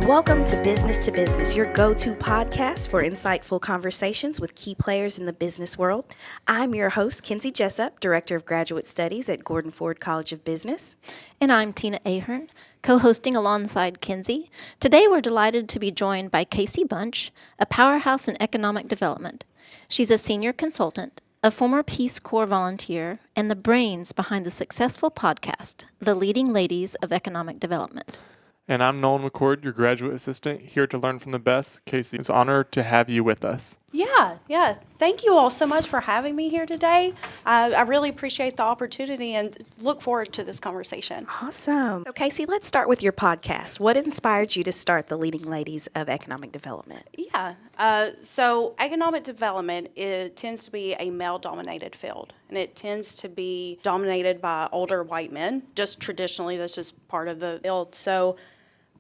Welcome to Business, your go-to podcast for insightful conversations with key players in the business world. I'm your host, Kaycee Jessup, Director of Graduate Studies at Gordon Ford College of Business. And I'm Tina Ahern, co-hosting alongside Kaycee. Today we're delighted to be joined by Kaycee Bunch, a powerhouse in economic development. She's a senior consultant, a former Peace Corps volunteer, and the brains behind the successful podcast, The Leading Ladies of Economic Development. And I'm Nolan McCord, your graduate assistant, here to learn from the best. Kaycee, it's an honor to have you with us. Yeah. Thank you all so much for having me here today. I really appreciate the opportunity and look forward to this conversation. Awesome. So, Kaycee, let's start with your podcast. What inspired you to start the Leading Ladies of Economic Development? So economic development, it tends to be a male-dominated field, and it tends to be dominated by older white men. Just traditionally, that's just part of the field. So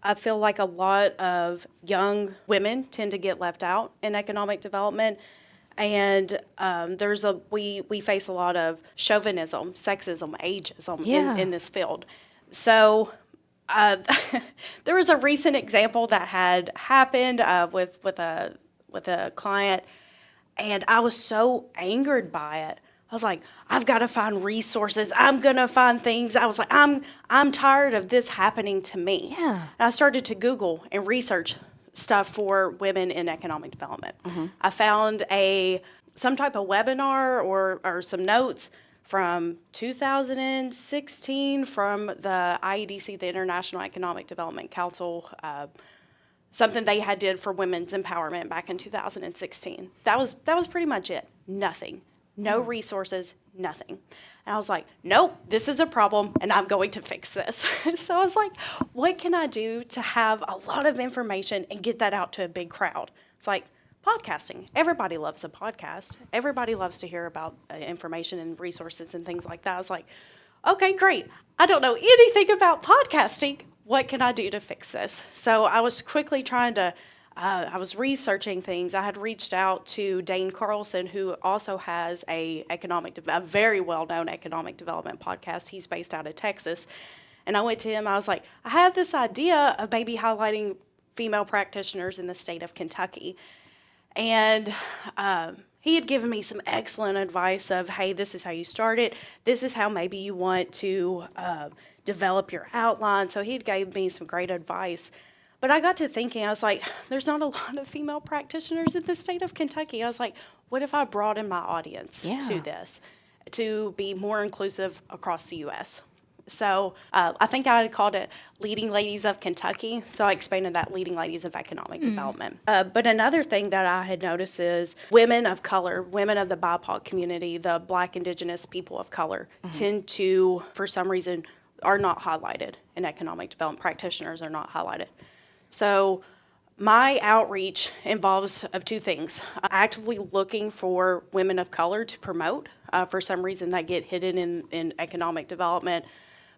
I feel like a lot of young women tend to get left out in economic development, and we face a lot of chauvinism, sexism, ageism in this field. So there was a recent example that had happened with a client, and I was so angered by it. I was like, I've got to find resources. I'm going to find things. I was like, I'm tired of this happening to me. Yeah. And I started to Google and research stuff for women in economic development. Mm-hmm. I found some type of webinar or some notes from 2016 from the IEDC, the International Economic Development Council, something they had did for women's empowerment back in 2016. That was pretty much it. Nothing. No resources, nothing. And I was like, nope, this is a problem, and I'm going to fix this. So I was like, what can I do to have a lot of information and get that out to a big crowd? It's like podcasting. Everybody loves a podcast. Everybody loves to hear about information and resources and things like that. I was like, okay, great. I don't know anything about podcasting. What can I do to fix this? So I was quickly I was researching things. I had reached out to Dane Carlson, who also has a very well-known economic development podcast. He's based out of Texas. And I went to him. I was like, I have this idea of maybe highlighting female practitioners in the state of Kentucky. And he had given me some excellent advice of, hey, this is how you start it. This is how maybe you want to develop your outline. So he gave me some great advice. But I got to thinking, I was like, there's not a lot of female practitioners in the state of Kentucky. I was like, what if I broaden my audience to this, to be more inclusive across the U.S.? So I think I had called it Leading Ladies of Kentucky. So I expanded that Leading Ladies of Economic Development. But another thing that I had noticed is women of color, women of the BIPOC community, the Black Indigenous people of color, tend to, for some reason, are not highlighted in economic development. Practitioners are not highlighted. So my outreach involves of two things. Actively looking for women of color to promote. For some reason, that get hidden in economic development.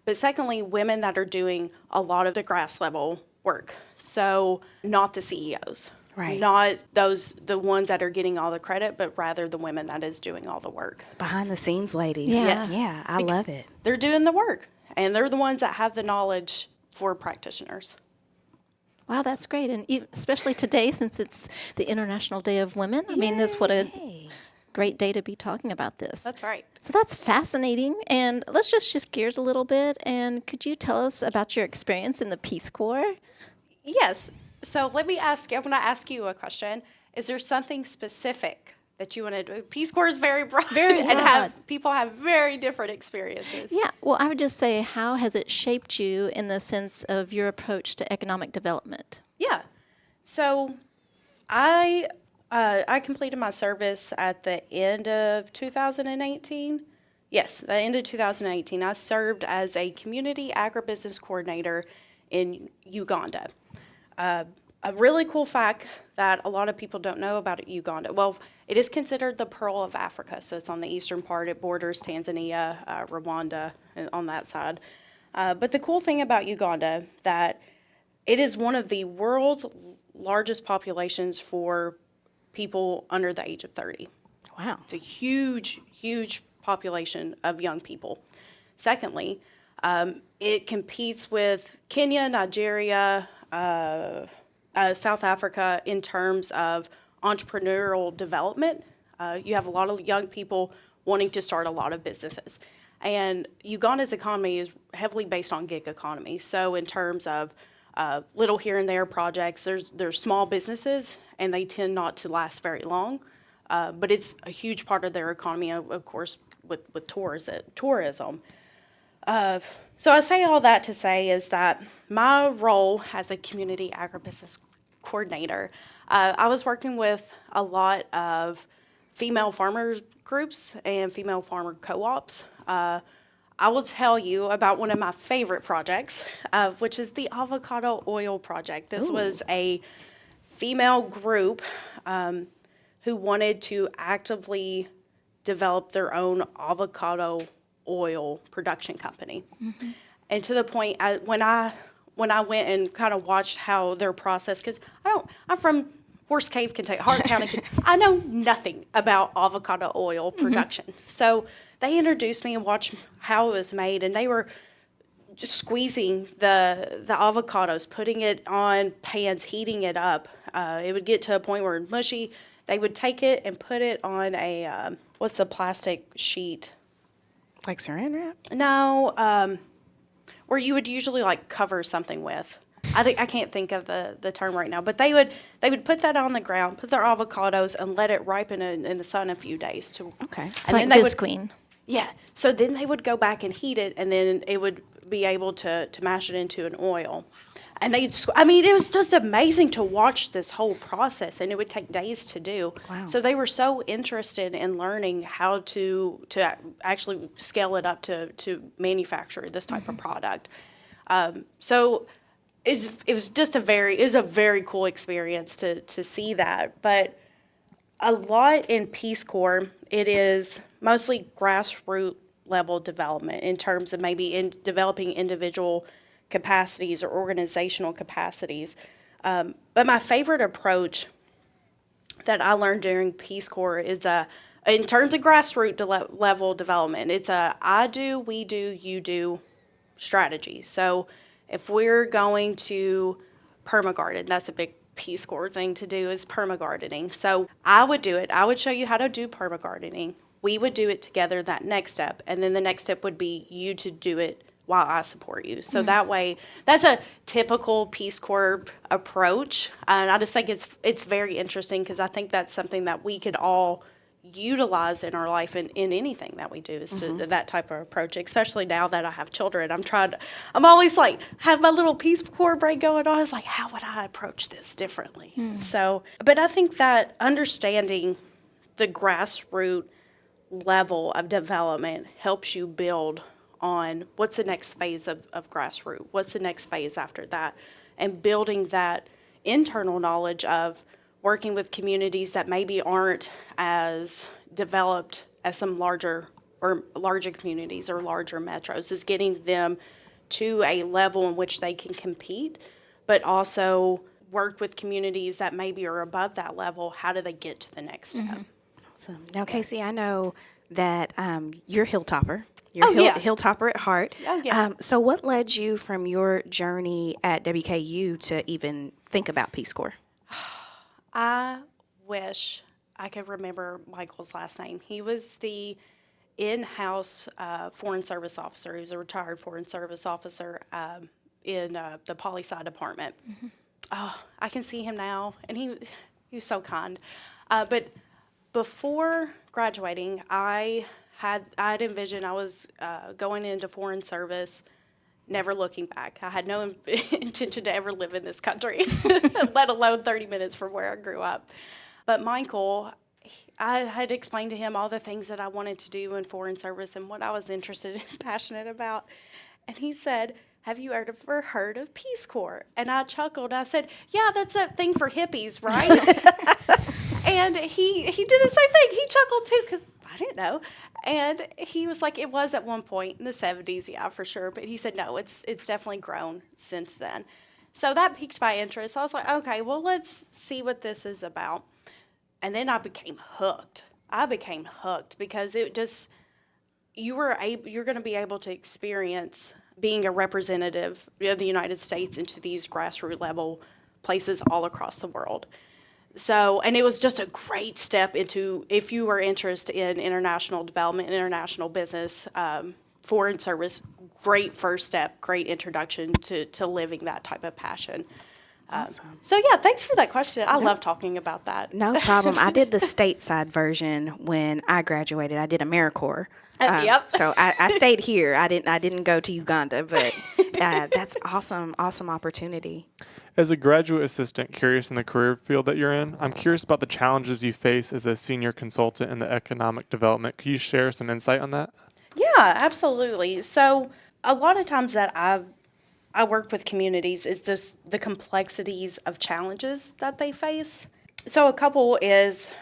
But secondly, women that are doing a lot of the grass level work. So not the CEOs. Right. Not the ones that are getting all the credit, but rather the women that is doing all the work. Behind the scenes ladies. Yeah. Yes. Yeah, I love it. They're doing the work, and they're the ones that have the knowledge for practitioners. Wow, that's great. And especially today, since it's the International Day of Women. I mean, what a great day to be talking about this. That's right. So that's fascinating. And let's just shift gears a little bit. And could you tell us about your experience in the Peace Corps? Yes. So let me ask you, I want to ask you a question. Is there something specific that you want to do? Peace Corps is very broad, and people have very different experiences. Yeah, well, I would just say, how has it shaped you in the sense of your approach to economic development? Yeah. So I completed my service at the end of 2018. Yes, the end of 2018. I served as a community agribusiness coordinator in Uganda. A really cool fact that a lot of people don't know about Uganda. Well, it is considered the Pearl of Africa, so it's on the eastern part. It borders Tanzania, Rwanda, on that side. But the cool thing about Uganda, that it is one of the world's largest populations for people under the age of 30. Wow. It's a huge, huge population of young people. Secondly, It competes with Kenya, Nigeria, South Africa in terms of entrepreneurial development. You have a lot of young people wanting to start a lot of businesses. And Uganda's economy is heavily based on gig economy. So in terms of little here and there projects, there's small businesses, and they tend not to last very long. But it's a huge part of their economy, of course, with tourism. So I say all that to say is that my role as a community agribusiness coordinator, I was working with a lot of female farmers groups and female farmer co-ops. I will tell you about one of my favorite projects, which is the avocado oil project. This was a female group who wanted to actively develop their own avocado oil production company. Mm-hmm. And to the point, when I went and kind of watched how their process, because I'm from Horse Cave, Kentucky, Hart County, I know nothing about avocado oil production. Mm-hmm. So they introduced me and watched how it was made, and they were just squeezing the avocados, putting it on pans, heating it up. It would get to a point where it was mushy. They would take it and put it on a, what's the plastic sheet? Like saran wrap? No, where you would usually like cover something with. I can't think of the term right now, but they would put that on the ground, put their avocados, and let it ripen in the sun a few days. Okay. It's like Visqueen. Yeah. So then they would go back and heat it, and then it would be able to mash it into an oil. And it was just amazing to watch this whole process, and it would take days to do. Wow. So they were so interested in learning how to actually scale it up to manufacture this type of product. So it was a very cool experience to see that. But a lot in Peace Corps, it is mostly grassroots level development in terms of maybe in developing individual capacities or organizational capacities. But my favorite approach that I learned during Peace Corps is in terms of grassroots level development, it's a I do, we do, you do strategy. So if we're going to permagarden, that's a big Peace Corps thing to do, is permagardening. So I would do it. I would show you how to do permagardening. We would do it together, that next step. And then the next step would be you to do it while I support you. So that way, that's a typical Peace Corps approach. And I just think it's very interesting, because I think that's something that we could all utilize in our life in anything that we do, is to that type of approach, especially now that I have children. I'm always like, have my little Peace Corps brain going on. It's like, how would I approach this differently? So, but I think that understanding the grassroots level of development helps you build on what's the next phase of grassroots, what's the next phase after that, and building that internal knowledge of working with communities that maybe aren't as developed as some larger communities or larger metros, is getting them to a level in which they can compete, but also work with communities that maybe are above that level. How do they get to the next step? Awesome. Now, Kaycee, I know that you're Hilltopper. Hilltopper at heart. Oh, yeah. So what led you from your journey at WKU to even think about Peace Corps? I wish I could remember Michael's last name. He was the in-house Foreign Service officer. He was a retired Foreign Service officer in the poli-sci department. Mm-hmm. Oh, I can see him now, and he was so kind. But before graduating, I had envisioned I was going into Foreign Service, never looking back. I had no intention to ever live in this country, let alone 30 minutes from where I grew up. But Michael, I had explained to him all the things that I wanted to do in Foreign Service and what I was interested and passionate about. And he said, "Have you ever heard of Peace Corps?" And I chuckled. I said, "Yeah, that's that thing for hippies, right?" And he did the same thing. He chuckled too, because I didn't know. And he was like, it was at one point in the 70s, yeah, for sure. But he said, no, it's definitely grown since then. So that piqued my interest. I was like, okay, well, let's see what this is about. And then I became hooked. Because it just, you're going to be able to experience being a representative of the United States into these grassroots level places all across the world. So, and it was just a great step into, if you are interested in international development, international business, foreign service, great first step, great introduction to living that type of passion. Awesome. So yeah, thanks for that question. I love talking about that. No problem. I did the stateside version when I graduated. I did AmeriCorps. Yep. So I stayed here. I didn't go to Uganda, but that's awesome opportunity. As a graduate assistant, curious in the career field that you're in, I'm curious about the challenges you face as a senior consultant in the economic development. Could you share some insight on that? Yeah, absolutely. So a lot of times that I work with communities is just the complexities of challenges that they face. So a couple is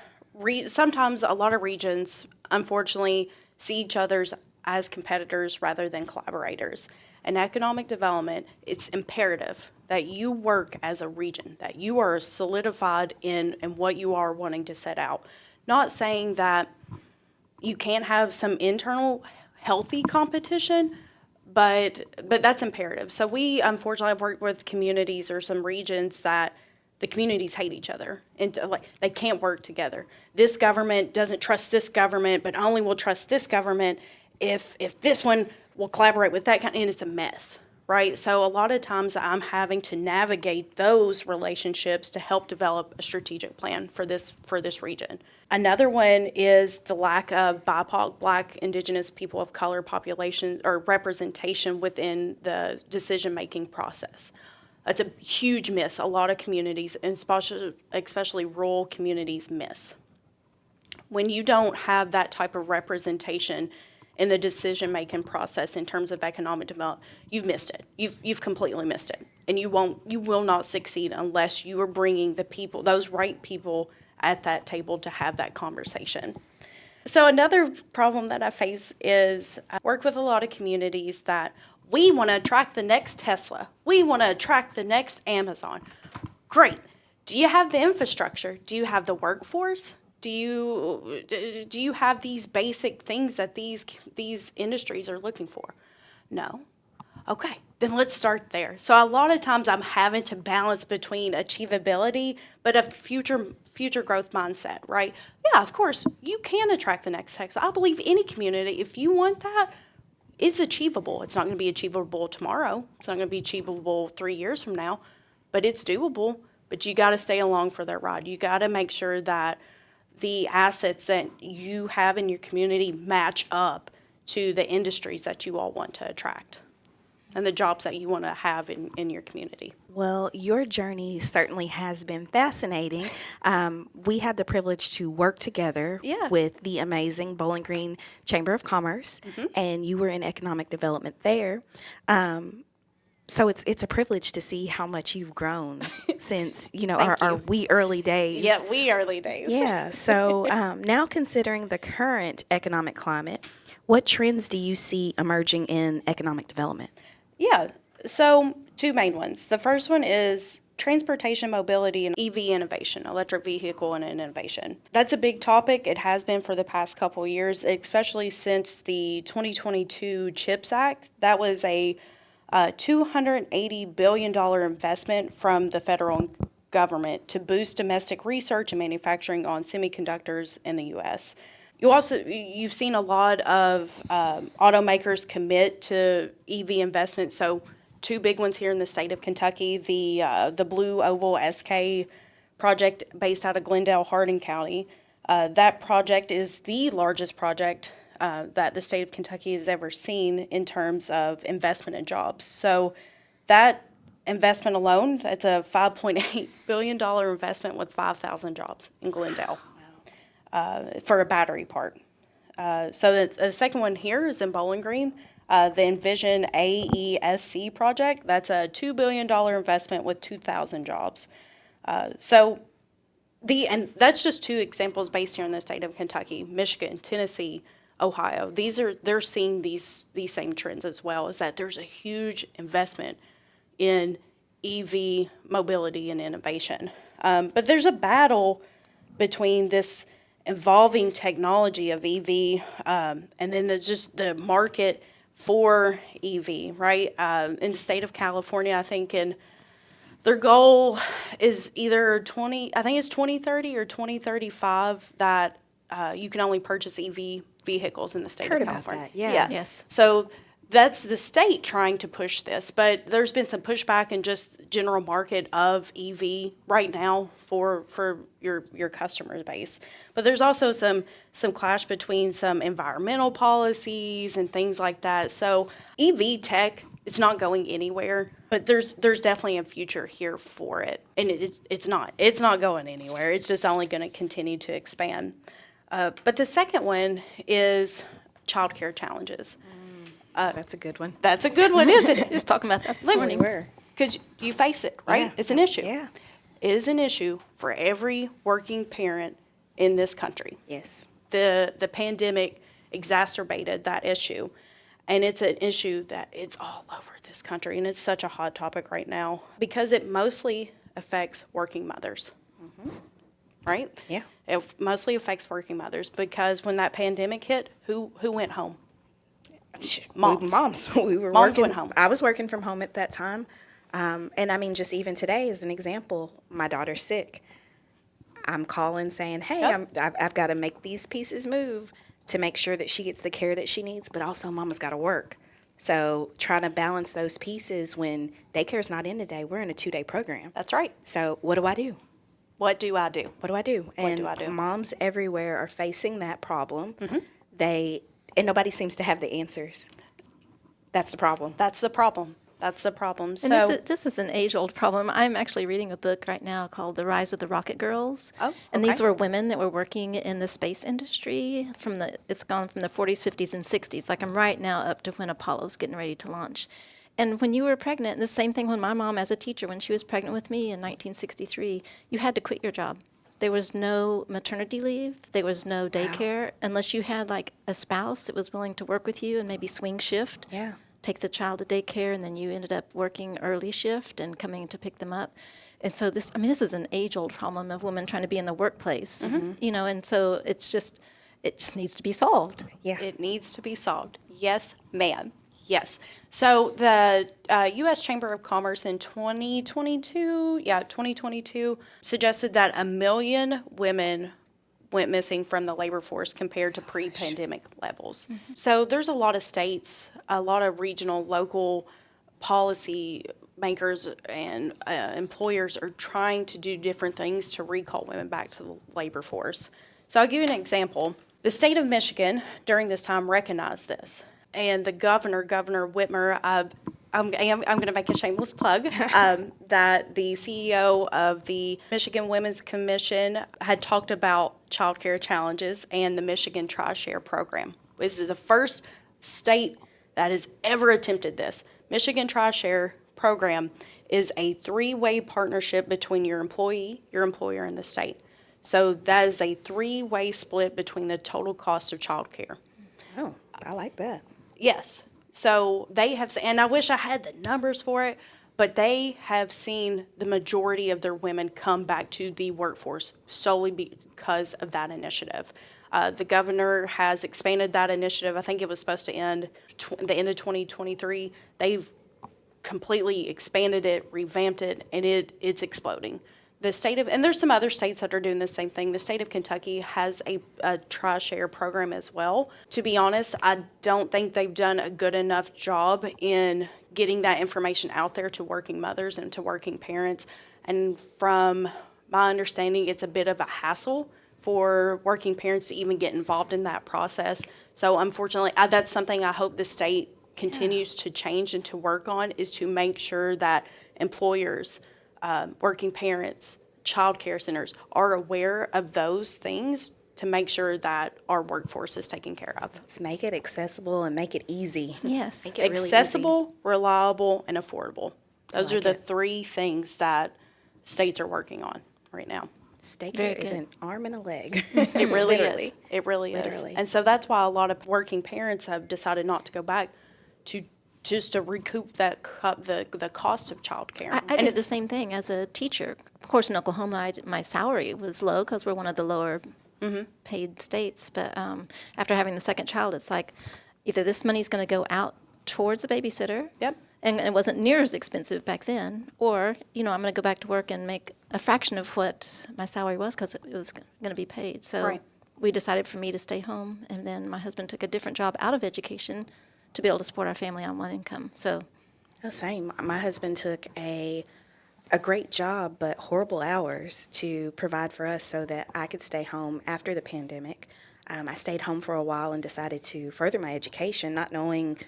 sometimes a lot of regions, unfortunately, see each other as competitors rather than collaborators. In economic development, it's imperative that you work as a region, that you are solidified in what you are wanting to set out. Not saying that you can't have some internal healthy competition, but that's imperative. So we, unfortunately, have worked with communities or some regions that the communities hate each other and like they can't work together. This government doesn't trust this government, but only will trust this government if this one will collaborate with that kind, and it's a mess, right? So a lot of times I'm having to navigate those relationships to help develop a strategic plan for this region. Another one is the lack of BIPOC, Black, Indigenous, people of color population or representation within the decision-making process. That's a huge miss. A lot of communities, and especially rural communities, miss. When you don't have that type of representation in the decision-making process in terms of economic development, you've missed it. You've completely missed it, and you will not succeed unless you are bringing the people, those right people, at that table to have that conversation. So another problem that I face is I work with a lot of communities that we want to attract the next Tesla. We want to attract the next Amazon. Great. Do you have the infrastructure? Do you have the workforce? Do you have these basic things that these industries are looking for? No. Okay, then let's start there. So a lot of times I'm having to balance between achievability but a future growth mindset, right? Yeah, of course, you can attract the next Texas. I believe any community, if you want that, it's achievable. It's not going to be achievable tomorrow. It's not going to be achievable 3 years from now, but it's doable. But you got to stay along for that ride. You got to make sure that the assets that you have in your community match up to the industries that you all want to attract and the jobs that you want to have in your community. Well, your journey certainly has been fascinating. We had the privilege to work together with the amazing Bowling Green Chamber of Commerce, and you were in economic development there. So it's a privilege to see how much you've grown since, our wee early days. Yeah, wee early days. Yeah. So now considering the current economic climate, what trends do you see emerging in economic development? Yeah. So two main ones. The first one is transportation, mobility, and EV innovation, electric vehicle and innovation. That's a big topic. It has been for the past couple of years, especially since the 2022 CHIPS Act. That was a $280 billion investment from the federal government to boost domestic research and manufacturing on semiconductors in the U.S. You've seen a lot of automakers commit to EV investment. So two big ones here in the state of Kentucky, the Blue Oval SK project based out of Glendale, Hardin County. That project is the largest project that the state of Kentucky has ever seen in terms of investment in jobs. So that investment alone, that's a $5.8 billion investment with 5,000 jobs in Glendale for a battery part. So the second one here is in Bowling Green, the Envision AESC project. That's a $2 billion investment with 2,000 jobs. And that's just two examples based here in the state of Kentucky, Michigan, Tennessee, Ohio. They're seeing these same trends as well, is that there's a huge investment in EV mobility and innovation. But there's a battle between this evolving technology of EV, and then there's just the market for EV, right? In the state of California, I think their goal is either 2030 or 2035 that you can only purchase EV vehicles in the state Heard of about California. that, yeah. Yes. So that's the state trying to push this, but there's been some pushback in just general market of EV right now for your customer base. But there's also some clash between some environmental policies and things like that. So EV tech, it's not going anywhere, but there's definitely a future here for it, and it's not going anywhere. It's just only going to continue to expand. But the second one is childcare challenges. That's a good one. That's a good one, isn't it? Just talking about that this We morning. were. Because you face it, right? Yeah. It's an issue. Yeah. It is an issue for every working parent in this country. Yes. The pandemic exacerbated that issue, and it's an issue that it's all over this country, and it's such a hot topic right now because it mostly affects working mothers, right? Yeah. It mostly affects working mothers because when that pandemic hit, who went home? Moms. We were Moms working. went home. I was working from home at that time. And I mean, just even today as an example, my daughter's sick. I'm calling saying, hey, Yep. I've got to make these pieces move to make sure that she gets the care that she needs, but also mama's got to work. So trying to balance those pieces when daycare's not in today, we're in a 2-day program. That's right. So what do I do? What do I do? What do I do? And do I do? moms everywhere are facing that problem. Mm-hmm. And nobody seems to have the answers. That's the problem. That's the problem. That's the problem. And So this is an age-old problem. I'm actually reading a book right now called The Rise of the Rocket Girls. Oh, And these okay. were women that were working in the space industry it's gone from the 40s, 50s, and 60s. Like I'm right now up to when Apollo's getting ready to launch. And when you were pregnant, the same thing when my mom as a teacher, when she was pregnant with me in 1963, you had to quit your job. There was no maternity leave. There was no daycare unless you had like a spouse that was willing to work with you and maybe swing shift. Yeah. Take the child to daycare, and then you ended up working early shift and coming to pick them up. And so this is an age-old problem of women trying to be in the workplace, and so it just needs to be solved. Yeah. it needs to be solved. Yes, ma'am. Yes. So the U.S. Chamber of Commerce in 2022 suggested that 1 million women went missing from the labor force compared to pre-pandemic levels. So there's a lot of states, a lot of regional, local policy makers and employers are trying to do different things to recall women back to the labor force. So I'll give you an example. The state of Michigan during this time recognized this, and the Governor Whitmer, I'm going to make a shameless plug, that the CEO of the Michigan Women's Commission had talked about childcare challenges and the Michigan Tri-Share program. This is the first state that has ever attempted this. Michigan Tri-Share program is a 3-way partnership between your employee, your employer, and the state. So that is a 3-way split between the total cost of childcare. Oh, I like that. Yes. So they have, and I wish I had the numbers for it, but they have seen the majority of their women come back to the workforce solely because of that initiative. The governor has expanded that initiative. I think it was supposed to end the end of 2023. They've completely expanded it, revamped it, and it's exploding. The state of, and there's some other states that are doing the same thing. The state of Kentucky has a Tri-Share program as well. To be honest, I don't think they've done a good enough job in getting that information out there to working mothers and to working parents. And from my understanding, it's a bit of a hassle for working parents to even get involved in that process. So unfortunately, that's something I hope the state continues to change and to work on, is to make sure that employers, working parents, child care centers are aware of those things to make sure that our workforce is taken care of. Let's make it accessible and make it easy. Yes. Make it really Accessible, reliable, and affordable. Those are like the it. 3 things that states are working on right now. easy. Very Daycare is good. an arm and a leg. It really Literally. is. It really is. Literally. And so that's why a lot of working parents have decided not to go back to just to recoup that the cost of childcare. I And did the it's- same thing as a teacher. Of course, in Oklahoma, my salary was low because we're one of the lower paid states. But after having the second child, it's like either this money's going to go out towards a babysitter. Yep. And it wasn't near as expensive back then. Or, I'm going to go back to work and make a fraction of what my salary was because it was going to be paid. So Right. we decided for me to stay home. And then my husband took a different job out of education to be able to support our family on one income. So, Oh, same. My husband took a great job, but horrible hours to provide for us so that I could stay home after the pandemic. I stayed home for a while and decided to further my education, not knowing,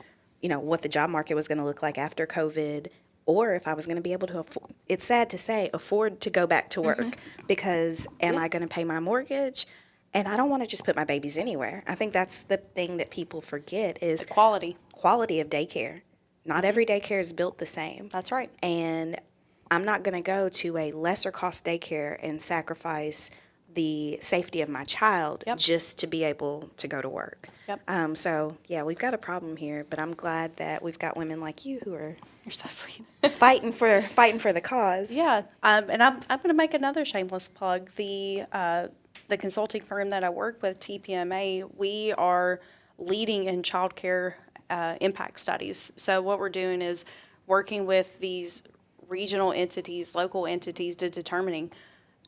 what the job market was going to look like after COVID, or if I was going to be able to, it's sad to say, afford to go back to work because am I going to pay my mortgage? And I don't want to just put my babies anywhere. I think that's the thing that people forget is Quality. quality of daycare. Not every daycare is built the same. That's right. And I'm not going to go to a lesser cost daycare and sacrifice the safety of my child Yep. just to be able to go to work. Yep. So, yeah, we've got a problem here, but I'm glad that we've got women like you who are You're so sweet. fighting for the cause. Yeah, and I'm going to make another shameless plug. The consulting firm that I work with, TPMA, we are leading in childcare impact studies. So what we're doing is working with these regional entities, local entities, to determining,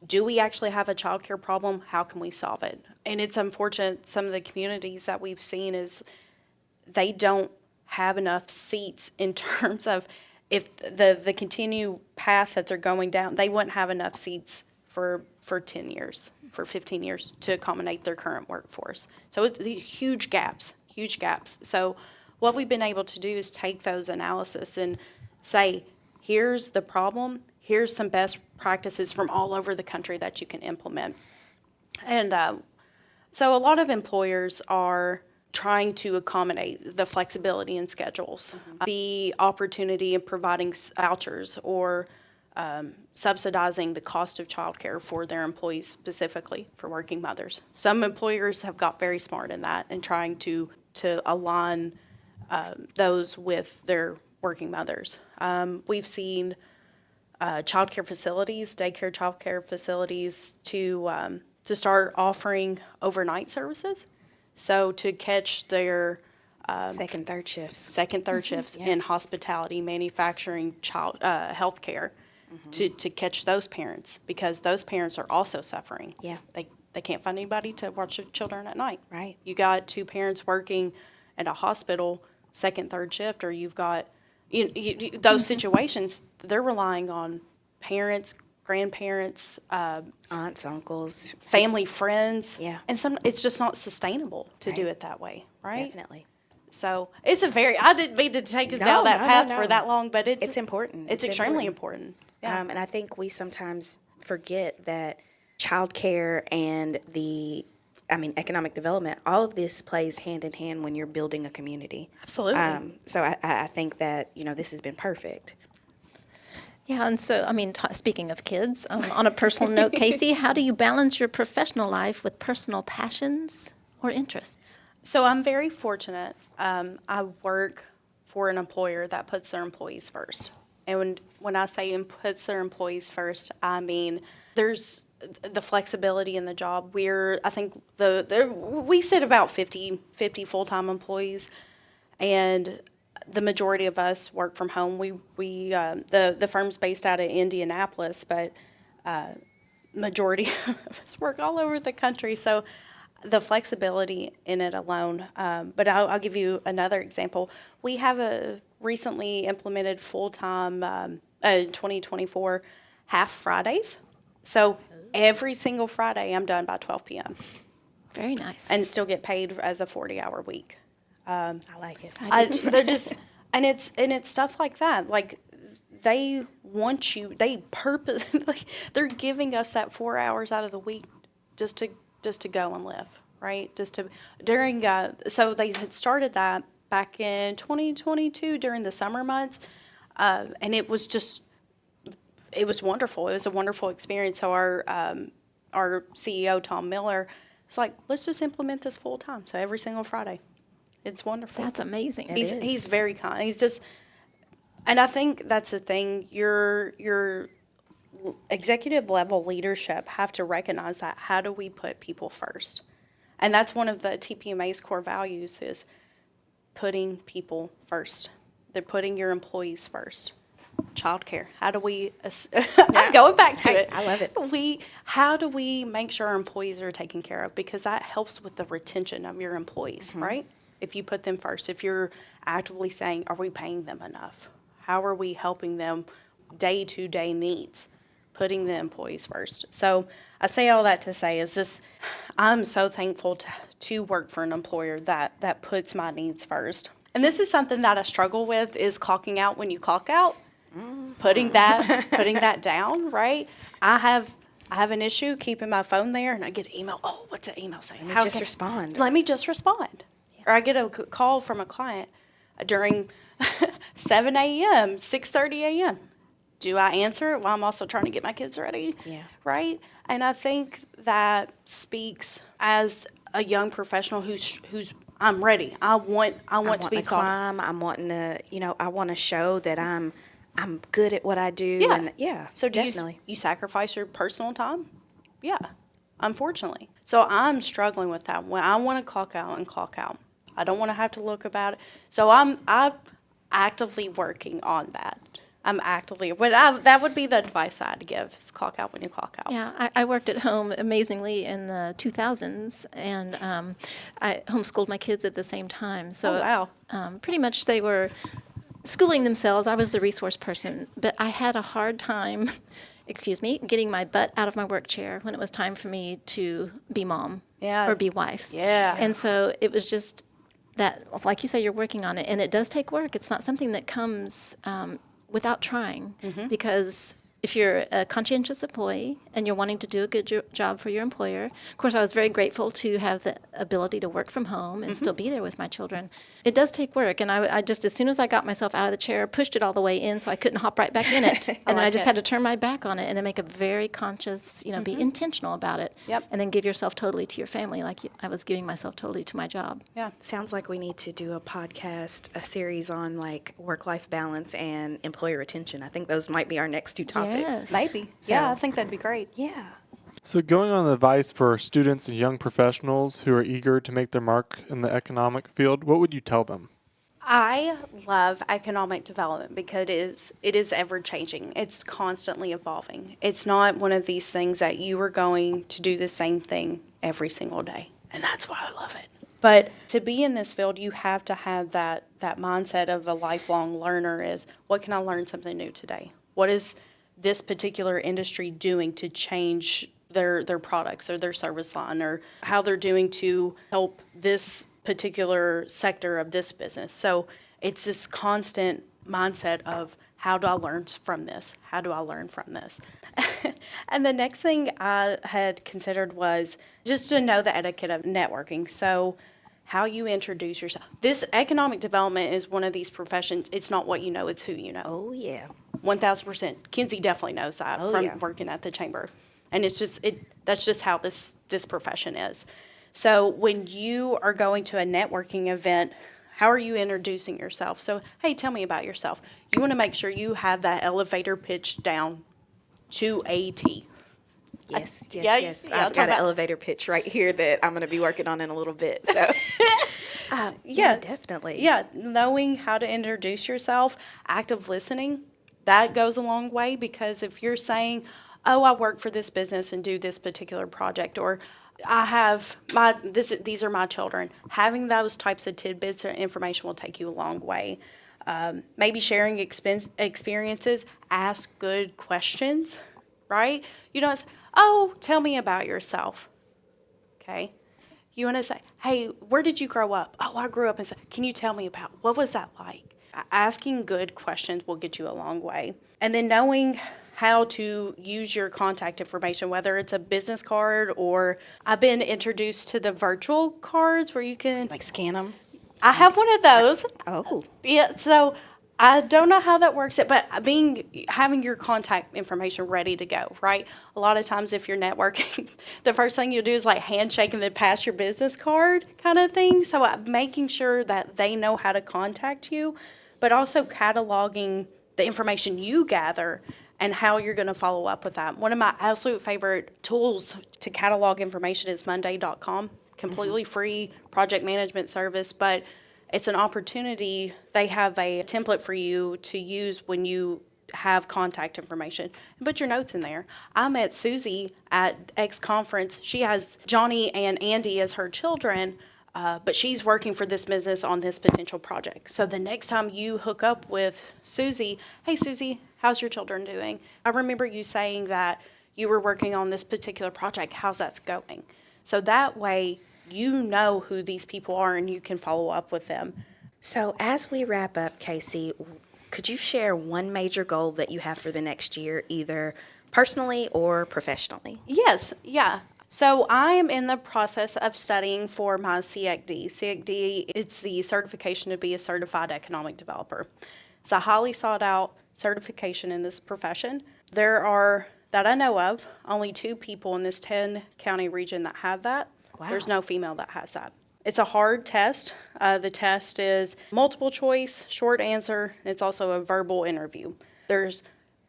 do we actually have a childcare problem? How can we solve it? And it's unfortunate, some of the communities that we've seen is they don't have enough seats in terms of if the continued path that they're going down, they wouldn't have enough seats for 10 years, for 15 years to accommodate their current workforce. So it's these huge gaps. So what we've been able to do is take those analysis and say, here's the problem, here's some best practices from all over the country that you can implement. And so a lot of employers are trying to accommodate the flexibility in schedules, the opportunity in providing vouchers or subsidizing the cost of childcare for their employees, specifically for working mothers. Some employers have got very smart in that and trying to align those with their working mothers. We've seen childcare facilities, daycare childcare facilities, to start offering overnight services. So to catch their Second, third shifts. third shifts in hospitality, manufacturing, healthcare, to catch those parents, because those parents are also suffering. Yeah. They can't find anybody to watch their children at night. Right. You got two parents working at a hospital, second, third shift, or you've got those situations. They're relying on parents, grandparents, Aunts, uncles. family, friends. Yeah. And it's just not sustainable to do it that way, right? Definitely. So I didn't mean to take us No, down that no, path no, for no. that long, but It's important. It's extremely important. Yeah. And I think we sometimes forget that childcare and economic development, all of this plays hand in hand when you're building a community. Absolutely. So I think that, this has been perfect. yeah, and so, speaking of kids, on a personal note, Kaycee, how do you balance your professional life with personal passions or interests? So I'm very fortunate. I work for an employer that puts their employees first. And when I say puts their employees first, I mean there's the flexibility in the job. I think we sit about 50 full-time employees, and the majority of us work from home. The firm's based out of Indianapolis, but majority of us work all over the country. So the flexibility in it alone. But I'll give you another example. We have a recently implemented full-time 2024 half Fridays. So every single Friday I'm done by 12 p.m. Very nice. and still get paid as a 40-hour week. I like it. They're just, and it's stuff like that. Like they want you, they're giving us that 4 hours out of the week just to go and live, right? So they had started that back in 2022 during the summer months, and it was wonderful. It was a wonderful experience. So our CEO, Tom Miller, was like, let's just implement this full time. So every single Friday. It's wonderful. That's amazing. He's very kind. He's just, and I think that's the thing. You're executive level leadership have to recognize that. How do we put people first? And that's one of the TPMA's core values is putting people first. They're putting your employees first. Childcare. How do we, I'm going back to it. I love it. How do we make sure our employees are taken care of? Because that helps with the retention of your employees, right? If you put them first, if you're actively saying, are we paying them enough? How are we helping them day-to-day needs? Putting the employees first. So I say all that to say is this, I'm so thankful to work for an employer that puts my needs first. And this is something that I struggle with is clocking out when you clock out. Putting that down, right? I have an issue keeping my phone there, and I get an email. Oh, what's that email saying? Let me just respond. Let me just respond. Yeah. Or I get a call from a client during 7 a.m., 6:30 a.m. Do I answer it while I'm also trying to get my kids ready? Yeah. Right? And I think that speaks as a young professional who's I'm ready. I want to be climb. I'm wanting to, I want to show that I'm good at what I do. Yeah. And so do definitely. you sacrifice your personal time? Yeah, unfortunately. So I'm struggling with that. When I want to clock out and clock out, I don't want to have to look about it. So I'm actively working on that. That would be the advice I'd give is clock out when you clock out. Yeah, I worked at home amazingly in the 2000s, and I homeschooled my kids at the same time. So wow. Pretty much they were schooling themselves. I was the resource person, but I had a hard time, getting my butt out of my work chair when it was time for me to be mom or be wife. Yeah. And so it was just that, like you say, you're working on it, and it does take work. It's not something that comes without trying, because if you're a conscientious employee and you're wanting to do a good job for your employer, of course, I was very grateful to have the ability to work from home and still be there with my children. It does take work, and I just, as soon as I got myself out of the chair, pushed it all the way in so I couldn't hop right back in it. And then I just had to turn my back on it and then make a very conscious, be intentional about it. Yep. And then give yourself totally to your family like I was giving myself totally to my job. Yeah. Sounds like we need to do a podcast, a series on like work-life balance and employee retention. I think those might be our next two topics. Yes. Maybe. So- Yeah, I think that'd be great. Yeah. So, going on advice for students and young professionals who are eager to make their mark in the economic field, what would you tell them? I love economic development because it is ever changing. It's constantly evolving. It's not one of these things that you are going to do the same thing every single day. And that's why I love it. But to be in this field, you have to have that mindset of a lifelong learner is, what can I learn something new today? What is this particular industry doing to change their products or their service line, or how they're doing to help this particular sector of this business? So it's this constant mindset of, how do I learn from this? How do I learn from this? And the next thing I had considered was just to know the etiquette of networking. So how you introduce yourself. This economic development is one of these professions. It's not what you know, it's who you know. Oh, yeah. 1,000%. Kinsey definitely knows that from working at the chamber. And it's just, that's just how this profession is. So when you are going to a networking event, how are you introducing yourself? So, hey, tell me about yourself. You want to make sure you have that elevator pitch down to a T. Yes. Yeah, I've got an elevator pitch right here that I'm going to be working on in a little bit. So, yeah, definitely. Yeah, knowing how to introduce yourself, active listening, that goes a long way, because if you're saying, oh, I work for this business and do this particular project, or I have these are my children, having those types of tidbits of information will take you a long way. Maybe sharing experiences, ask good questions, right? You don't say, oh, tell me about yourself, okay? You want to say, hey, where did you grow up? Oh, I grew up in, can you tell me about, what was that like? Asking good questions will get you a long way. And then knowing how to use your contact information, whether it's a business card or I've been introduced to the virtual cards where you can Like scan them. I have one of those. Oh. Yeah, so I don't know how that works, but having your contact information ready to go, right? A lot of times if you're networking, the first thing you'll do is like handshake and then pass your business card kind of thing. So making sure that they know how to contact you, but also cataloging the information you gather and how you're going to follow up with that. One of my absolute favorite tools to catalog information is Monday.com, completely free project management service, but it's an opportunity. They have a template for you to use when you have contact information and put your notes in there. I met Susie at X conference. She has Johnny and Andy as her children, but she's working for this business on this potential project. So the next time you hook up with Susie, hey Susie, how's your children doing? I remember you saying that you were working on this particular project. How's that going? So that way you know who these people are and you can follow up with them. So as we wrap up, Kaycee, could you share one major goal that you have for the next year, either personally or professionally? Yes, yeah. So I am in the process of studying for my CECD. CECD, it's the certification to be a certified economic developer. It's a highly sought out certification in this profession. There are, that I know of, only 2 people in this 10-county region that have that. Wow. There's no female that has that. It's a hard test. The test is multiple choice, short answer. It's also a verbal interview. There's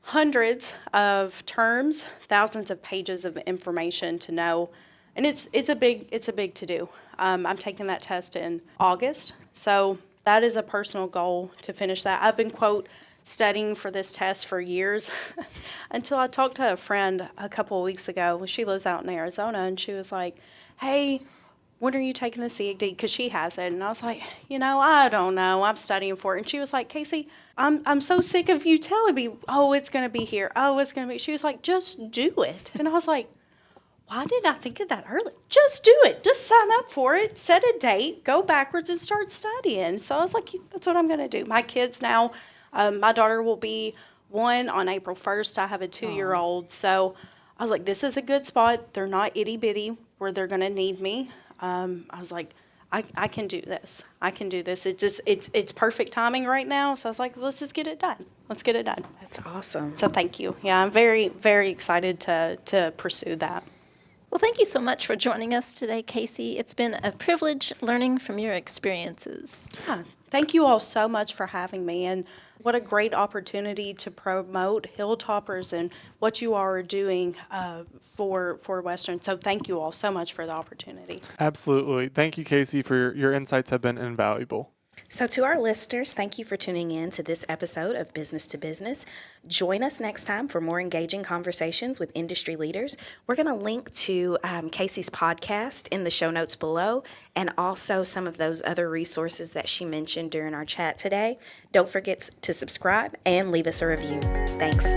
hundreds of terms, thousands of pages of information to know, and it's a big to do. I'm taking that test in August, so that is a personal goal to finish that. I've been, quote, studying for this test for years until I talked to a friend a couple of weeks ago. She lives out in Arizona, and she was like, hey, when are you taking the CECD? Because she has it. And I was like, I don't know. I'm studying for it. And she was like, Kaycee, I'm so sick of you telling me, oh, it's going to be here. Oh, it's going to be. She was like, just do it. And I was like, why didn't I think of that early? Just do it. Just sign up for it. Set a date. Go backwards and start studying. So I was like, that's what I'm going to do. My kids now, my daughter will be 1 on April 1st. I have a 2-year-old. So I was like, this is a good spot. They're not itty bitty where they're going to need me. I was like, I can do this. I can do this. It's perfect timing right now. So I was like, let's just get it done. Let's get it done. That's awesome. So thank you. Yeah, I'm very, very excited to pursue that. Well, thank you so much for joining us today, Kaycee. It's been a privilege learning from your experiences. Yeah, thank you all so much for having me. And what a great opportunity to promote Hilltoppers and what you are doing for Western. So thank you all so much for the opportunity. Absolutely. Thank you, Kaycee, for your insights have been invaluable. So to our listeners, thank you for tuning in to this episode of Business to Business. Join us next time for more engaging conversations with industry leaders. We're going to link to Kaycee's podcast in the show notes below, and also some of those other resources that she mentioned during our chat today. Don't forget to subscribe and leave us a review. Thanks.